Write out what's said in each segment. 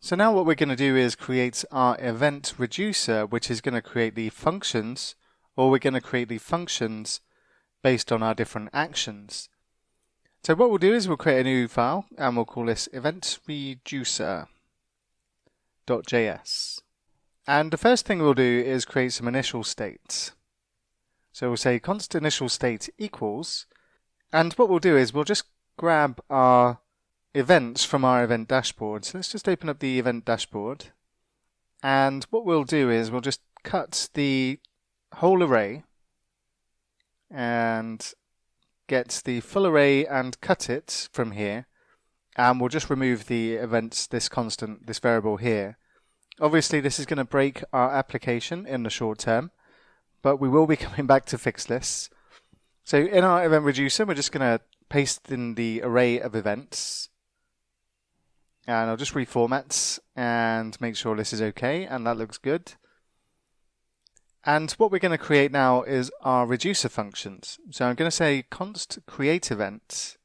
So now what we're going to do is create our event reducer, which is going to create the functions, or we're going to create the functions based on our different actions. So what we'll do is we'll create a new file and we'll call this event reducer.js. And the first thing we'll do is create some initial states. So we'll say const initial state equals, and what we'll do is we'll just grab our events from our event dashboard. So let's just open up the event dashboard, and what we'll do is we'll just cut the whole array and get the full array and cut it from here, and we'll just remove the events, this constant, this variable here. Obviously this is going to break our application in the short term, but we will be coming back to fix this. So in our event reducer we're just going to paste in the array of events, and I'll just reformat and make sure this is okay, and that looks good. And what we're going to create now is our reducer functions. So I'm going to say const create event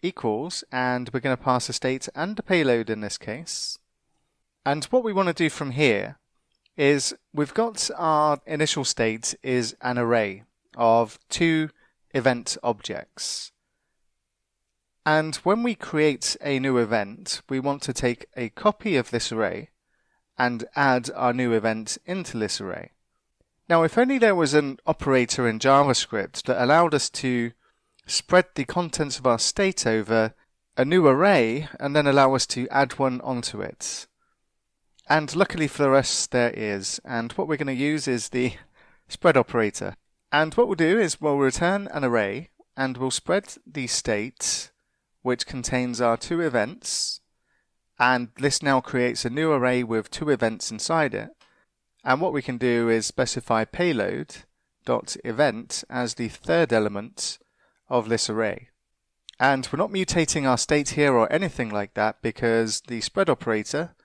equals, and we're going to pass a state and a payload in this case. And what we want to do from here is we've got our initial state is an array of 2 event objects. And when we create a new event, we want to take a copy of this array and add our new event into this array. Now, if only there was an operator in JavaScript that allowed us to spread the contents of our state over a new array and then allow us to add one onto it. And luckily for us there is, and what we're going to use is the spread operator. And what we'll do is we'll return an array and we'll spread the state, which contains our 2 events, and this now creates a new array with 2 events inside it. And what we can do is specify payload.event as the 3rd element of this array. And we're not mutating our state here or anything like that, because the spread operator,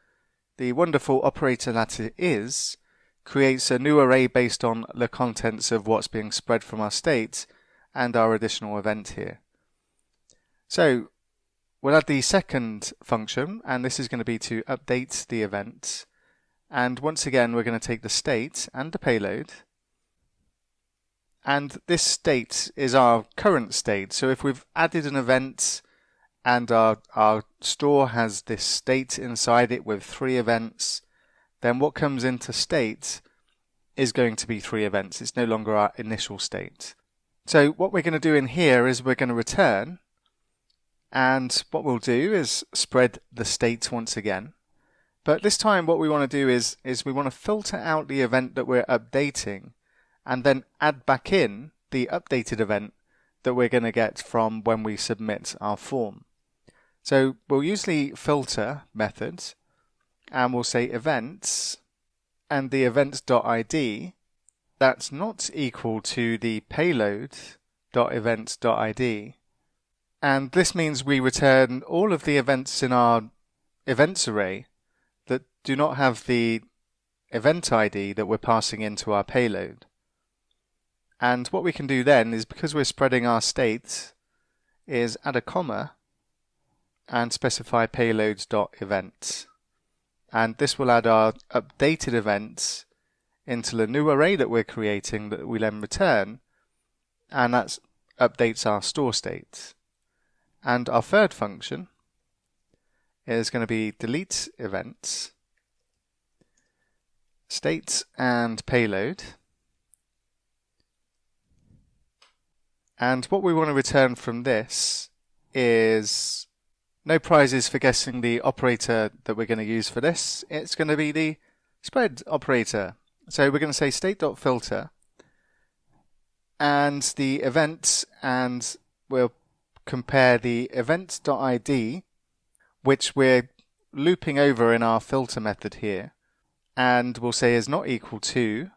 the wonderful operator that it is, creates a new array based on the contents of what's being spread from our state and our additional event here. So we'll add the second function, and this is going to be to update the event. And once again we're going to take the state and the payload, and this state is our current state. So if we've added an event and our store has this state inside it with 3 events, then what comes into state is going to be 3 events. It's no longer our initial state. So what we're going to do in here is we're going to return, and what we'll do is spread the state once again. But this time what we want to do is we want to filter out the event that we're updating and then add back in the updated event that we're going to get from when we submit our form. So we'll use the filter method, and we'll say events and the event.id that's not equal to the payload.event.id. And this means we return all of the events in our events array that do not have the event ID that we're passing into our payload. And what we can do then is, because we're spreading our state, is add a comma and specify payloads.event. And this will add our updated events into the new array that we're creating that we then return, and that updates our store state. And our third function is going to be delete events, state and payload. And what we want to return from this is no prizes for guessing the operator that we're going to use for this. It's going to be the spread operator. So we're going to say state.filter and the event, and we'll compare the event.id, which we're looping over in our filter method here, and we'll say is not equal to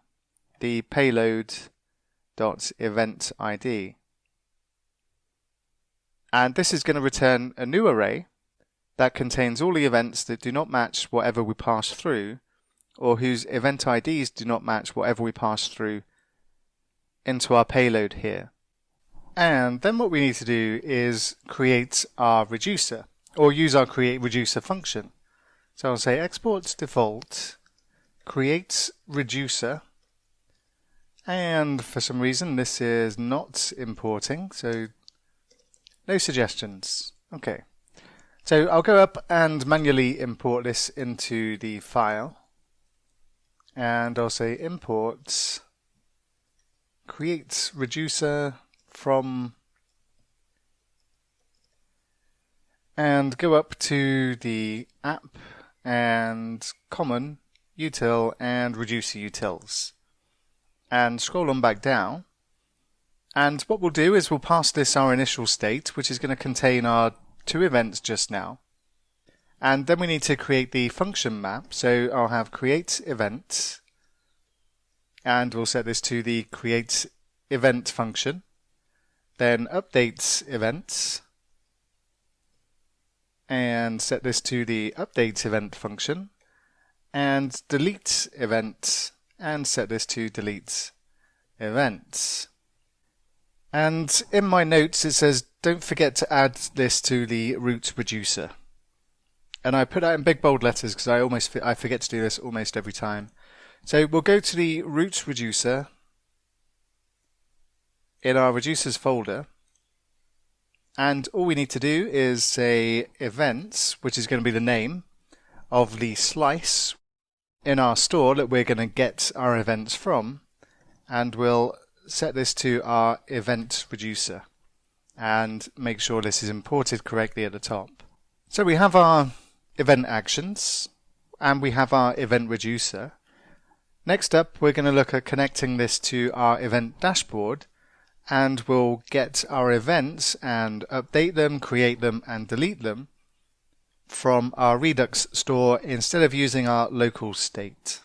the payload.event.id. And this is going to return a new array that contains all the events that do not match whatever we pass through, or whose event IDs do not match whatever we pass through into our payload here. And then what we need to do is create our reducer, or use our create reducer function. So I'll say export default, create reducer, and for some reason this is not importing, so no suggestions. Okay. So I'll go up and manually import this into the file. And I'll say import create reducer from, and go up to the app and common util and reducer utils. And scroll on back down. And what we'll do is we'll pass this our initial state, which is going to contain our two events just now. And then we need to create the function map. So I'll have create event, and we'll set this to the create event function. Then update events, and set this to the update event function. And delete event, and set this to delete events. And in my notes it says don't forget to add this to the root reducer. And I put that in big bold letters because I forget to do this almost every time. So we'll go to the root reducer in our reducers folder, and all we need to do is say events, which is going to be the name of the slice in our store that we're going to get our events from, and we'll set this to our event reducer and make sure this is imported correctly at the top. So we have our event actions and we have our event reducer. Next up, we're going to look at connecting this to our event dashboard, and we'll get our events and update them, create them and delete them from our Redux store instead of using our local state.